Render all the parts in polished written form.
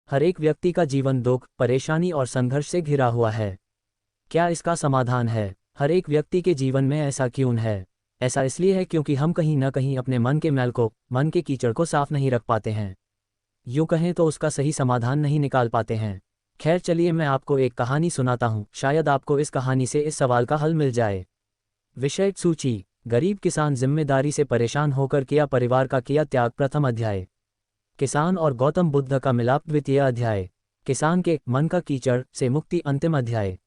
हर एक व्यक्ति का जीवन दुख, परेशानी और संघर्ष से घिरा हुआ है। क्या इसका समाधान है? हर एक व्यक्ति के जीवन में ऐसा क्यों है? ऐसा इसलिए है क्योंकि हम कहीं न कहीं अपने मन के मैल को, मन के कीचड़ को साफ नहीं रख पाते हैं। यूँ कहें तो उसका सही समाधान नहीं निकाल पाते हैं। खैर चलिए मैं आपको एक कहानी सुनाता हूँ, शायद आपको इस कहानी से इस सवाल का हल मिल जाए। विषय सूची। गरीब किसान जिम्मेदारी से परेशान होकर किया परिवार का किया त्याग प्रथम अध्याय। किसान और गौतम बुद्ध का मिलाप द्वितीय अध्याय। किसान के मन का कीचड़ से मुक्ति अंतिम अध्याय।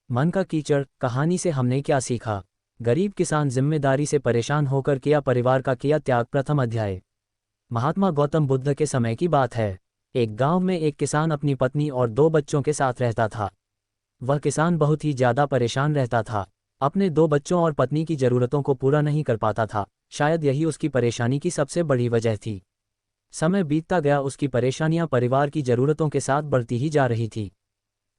मन का कीचड़ कहानी से हमने क्या सीखा? गरीब किसान जिम्मेदारी से परेशान होकर किया परिवार का किया त्याग प्रथम अध्याय। महात्मा गौतम बुद्ध के समय की बात है। एक गांव में एक किसान अपनी पत्नी और 2 बच्चों के साथ रहता था। वह किसान बहुत ही ज्यादा परेशान रहता था। अपने 2 बच्चों और पत्नी की जरूरतों को पूरा नहीं कर पाता था। शायद यही उसकी परेशानी की सबसे बड़ी वजह थी। समय बीतता गया, उसकी परेशानियां परिवार की जरूरतों के साथ बढ़ती ही जा रही थी।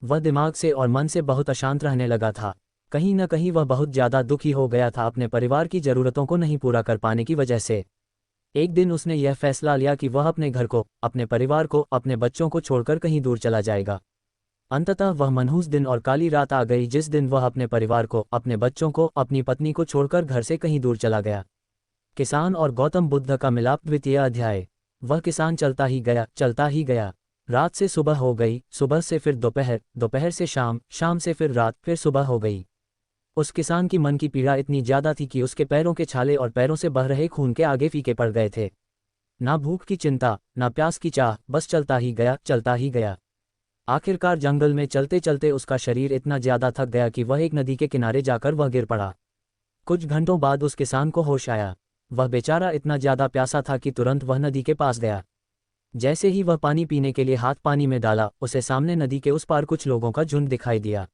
वह दिमाग से और मन से बहुत अशांत रहने लगा था। कहीं न कहीं वह बहुत ज़्यादा दुखी हो गया था अपने परिवार की ज़रूरतों को नहीं पूरा कर पाने की वजह से। एक दिन उसने यह फैसला लिया कि वह अपने घर को, अपने परिवार को, अपने बच्चों को छोड़कर कहीं दूर चला जाएगा। अंततः वह मनहूस दिन और काली रात आ गई जिस दिन वह अपने परिवार को, अपने बच्चों को, अपनी पत्नी को छोड़कर घर से कहीं दूर चला गया। किसान और गौतम बुद्ध का मिलाप द्वितीय अध्याय। वह किसान चलता ही गया, चलता ही गया। रात से सुबह हो गई, सुबह से फिर दोपहर, दोपहर से शाम, शाम से फिर रात, फिर सुबह हो गई। उस किसान की मन की पीड़ा इतनी ज्यादा थी कि उसके पैरों के छाले और पैरों से बह रहे खून के आगे फीके पड़ गए थे। ना भूख की चिंता, ना प्यास की चाह, बस चलता ही गया, चलता ही गया। आखिरकार जंगल में चलते चलते उसका शरीर इतना ज्यादा थक गया कि वह एक नदी के किनारे जाकर वह गिर पड़ा। कुछ घंटों बाद उस किसान को होश आया। वह बेचारा इतना ज्यादा प्यासा था कि तुरंत वह नदी के पास गया। जैसे ही वह पानी पीने के लिए हाथ पानी में डाला, उसे सामने नदी के उस पार कुछ लोगों का झुंड दिखाई दिया।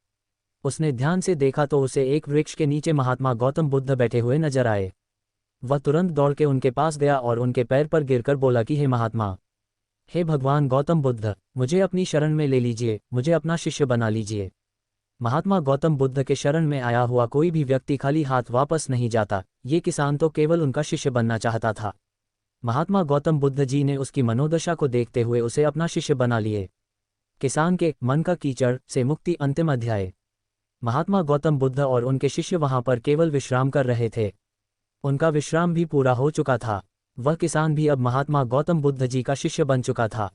उसने ध्यान से देखा तो उसे एक वृक्ष के नीचे महात्मा गौतम बुद्ध बैठे हुए नजर आए। वह तुरंत दौड़ के उनके पास गया और उनके पैर पर गिरकर बोला कि हे महात्मा, हे भगवान गौतम बुद्ध, मुझे अपनी शरण में ले लीजिए, मुझे अपना शिष्य बना लीजिए। महात्मा गौतम बुद्ध के शरण में आया हुआ कोई भी व्यक्ति खाली हाथ वापस नहीं जाता। ये किसान तो केवल उनका शिष्य बनना चाहता था। महात्मा गौतम बुद्ध जी ने उसकी मनोदशा को देखते हुए उसे अपना शिष्य बना लिए। किसान के मन का कीचड़ से मुक्ति अंतिम अध्याय। महात्मा गौतम बुद्ध और उनके शिष्य वहां पर केवल विश्राम कर रहे थे। उनका विश्राम भी पूरा हो चुका था। वह किसान भी अब महात्मा गौतम बुद्ध जी का शिष्य बन चुका था।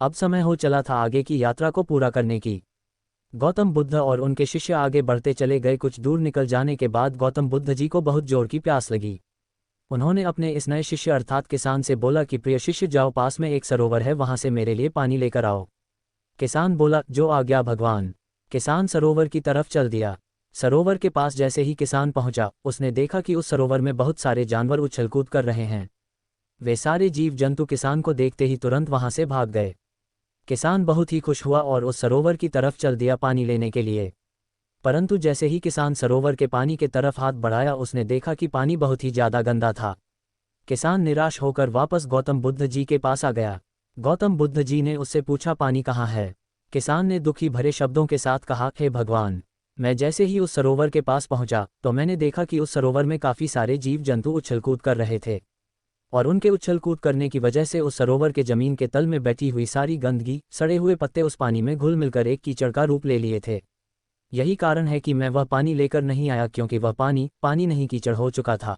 अब समय हो चला था आगे की यात्रा को पूरा करने की। गौतम बुद्ध और उनके शिष्य आगे बढ़ते चले गए। कुछ दूर निकल जाने के बाद गौतम बुद्ध जी को बहुत जोर की प्यास लगी। उन्होंने अपने इस नए शिष्य अर्थात किसान से बोला कि प्रिय शिष्य, जाओ, पास में एक सरोवर है, वहां से मेरे लिए पानी लेकर आओ। किसान बोला, जो आज्ञा भगवान। किसान सरोवर की तरफ चल दिया। सरोवर के पास जैसे ही किसान पहुंचा, उसने देखा कि उस सरोवर में बहुत सारे जानवर उछल-कूद कर रहे हैं। वे सारे जीव जंतु किसान को देखते ही तुरंत वहां से भाग गए। किसान बहुत ही खुश हुआ और उस सरोवर की तरफ चल दिया पानी लेने के लिए। परंतु जैसे ही किसान सरोवर के पानी के तरफ हाथ बढ़ाया, उसने देखा कि पानी बहुत ही ज्यादा गंदा था। किसान निराश होकर वापस गौतम बुद्ध जी के पास आ गया। गौतम बुद्ध जी ने उससे पूछा, पानी कहाँ है? किसान ने दुखी भरे शब्दों के साथ कहा, हे भगवान, मैं जैसे ही उस सरोवर के पास पहुंचा तो मैंने देखा कि उस सरोवर में काफी सारे जीव जंतु उछलकूद कर रहे थे और उनके उछलकूद करने की वजह से उस सरोवर के जमीन के तल में बैठी हुई सारी गंदगी, सड़े हुए पत्ते उस पानी में घुल मिलकर एक कीचड़ का रूप ले लिए थे। यही कारण है कि मैं वह पानी लेकर नहीं आया, क्योंकि वह पानी पानी नहीं कीचड़ हो चुका था।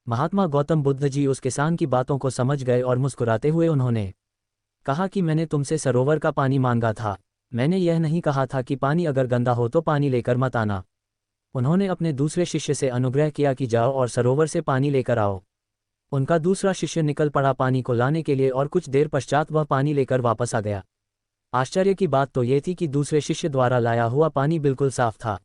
महात्मा गौतम बुद्ध जी उस किसान की बातों को समझ गए और मुस्कुराते हुए उन्होंने कहा कि मैंने तुमसे सरोवर का पानी मांगा था, मैंने यह नहीं कहा था कि पानी अगर गंदा हो तो पानी लेकर मत आना। उन्होंने अपने दूसरे शिष्य से अनुग्रह किया कि जाओ और सरोवर से पानी लेकर आओ। उनका दूसरा शिष्य निकल पड़ा पानी को लाने के लिए और कुछ देर पश्चात वह पानी लेकर वापस आ गया। आश्चर्य की बात तो ये थी कि दूसरे शिष्य द्वारा लाया हुआ पानी बिल्कुल साफ था।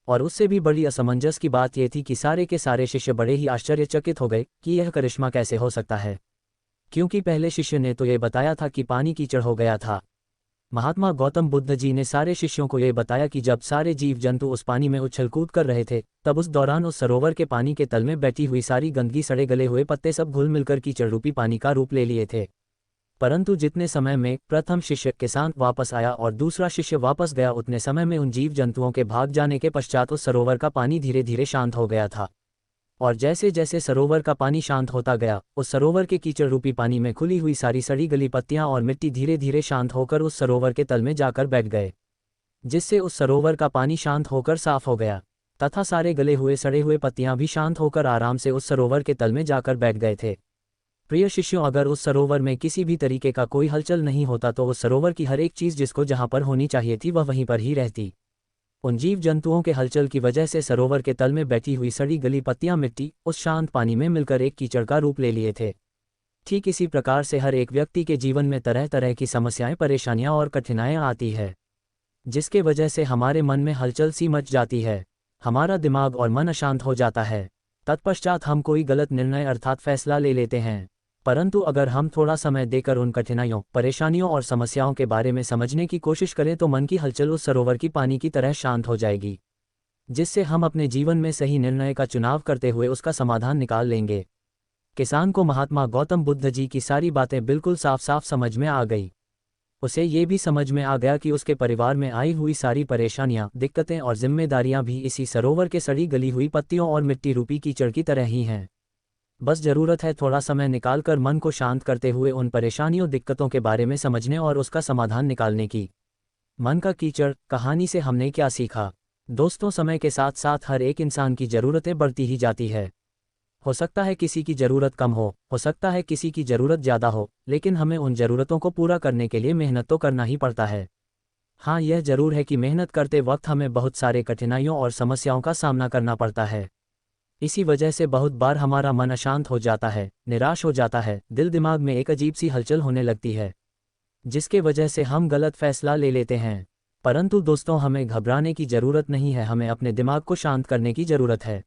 और उससे भी बड़ी असमंजस की बात यह थी कि सारे के सारे शिष्य बड़े ही आश्चर्यचकित हो गए कि यह करिश्मा कैसे हो सकता है, क्योंकि पहले शिष्य ने तो ये बताया था कि पानी कीचड़ हो गया था। महात्मा गौतम बुद्ध जी ने सारे शिष्यों को ये बताया कि जब सारे जीव जंतु उस पानी में उछलकूद कर रहे थे, तब उस दौरान उस सरोवर के पानी के तल में बैठी हुई सारी गंदगी, सड़े गले हुए पत्ते सब घुल मिलकर कीचड़ रूपी पानी का रूप ले लिए थे। परंतु जितने समय में प्रथम शिष्य किसान वापस आया और दूसरा शिष्य वापस गया, उतने समय में उन जीव जंतुओं के भाग जाने के पश्चात उस सरोवर का पानी धीरे धीरे शांत हो गया था और जैसे जैसे सरोवर का पानी शांत होता गया, उस सरोवर के कीचड़ रूपी पानी में खुली हुई सारी सड़ी गली पत्तियां और मिट्टी धीरे धीरे शांत होकर उस सरोवर के तल में जाकर बैठ गए, जिससे उस सरोवर का पानी शांत होकर साफ हो गया, तथा सारे गले हुए सड़े हुए पत्तियां भी शांत होकर आराम से उस सरोवर के तल में जाकर बैठ गए थे। प्रिय शिष्यों, अगर उस सरोवर में किसी भी तरीके का कोई हलचल नहीं होता तो उस सरोवर की हर एक चीज जिसको जहां पर होनी चाहिए थी वह वहीं पर ही रहती। उन जीव जंतुओं के हलचल की वजह से सरोवर के तल में बैठी हुई सड़ी गली पत्तियां मिट्टी उस शांत पानी में मिलकर एक कीचड़ का रूप ले लिए थे। ठीक इसी प्रकार से हर एक व्यक्ति के जीवन में तरह तरह की समस्याएं, परेशानियां और कठिनाइयां आती है, जिसके वजह से हमारे मन में हलचल सी मच जाती है, हमारा दिमाग और मन अशांत हो जाता है। तत्पश्चात हम कोई गलत निर्णय अर्थात फैसला ले लेते हैं। परंतु अगर हम थोड़ा समय देकर उन कठिनाइयों, परेशानियों और समस्याओं के बारे में समझने की कोशिश करें तो मन की हलचल उस सरोवर की पानी की तरह शांत हो जाएगी, जिससे हम अपने जीवन में सही निर्णय का चुनाव करते हुए उसका समाधान निकाल लेंगे। किसान को महात्मा गौतम बुद्ध जी की सारी बातें बिल्कुल साफ साफ समझ में आ गई। उसे ये भी समझ में आ गया कि उसके परिवार में आई हुई सारी परेशानियां, दिक्कतें और जिम्मेदारियां भी इसी सरोवर के सड़ी गली हुई पत्तियों और मिट्टी रूपी कीचड़ की तरह ही हैं। बस जरूरत है थोड़ा समय निकालकर मन को शांत करते हुए उन परेशानियों, दिक्कतों के बारे में समझने और उसका समाधान निकालने की। मन का कीचड़ कहानी से हमने क्या सीखा? दोस्तों, समय के साथ साथ हर एक इंसान की ज़रूरतें बढ़ती ही जाती है। हो सकता है किसी की ज़रूरत कम हो सकता है किसी की ज़रूरत ज़्यादा हो, लेकिन हमें उन ज़रूरतों को पूरा करने के लिए मेहनत तो करना ही पड़ता है। हाँ, यह ज़रूर है कि मेहनत करते वक्त हमें बहुत सारे कठिनाइयों और समस्याओं का सामना करना पड़ता है। इसी वजह से बहुत बार हमारा मन अशांत हो जाता है, निराश हो जाता है, दिल दिमाग में एक अजीब सी हलचल होने लगती है, जिसके वजह से हम गलत फैसला ले लेते हैं। परंतु दोस्तों, हमें घबराने की ज़रूरत नहीं है, हमें अपने दिमाग को शांत करने की ज़रूरत है।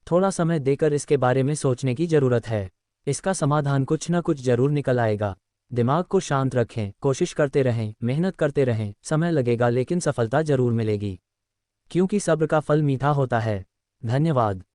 थोड़ा समय देकर इसके बारे में सोचने की ज़रूरत है। इसका समाधान कुछ न कुछ ज़रूर निकल आएगा। दिमाग को शांत रखें, कोशिश करते रहें, मेहनत करते रहें, समय लगेगा लेकिन सफलता ज़रूर मिलेगी, क्योंकि सब्र का फल मीठा होता है। धन्यवाद।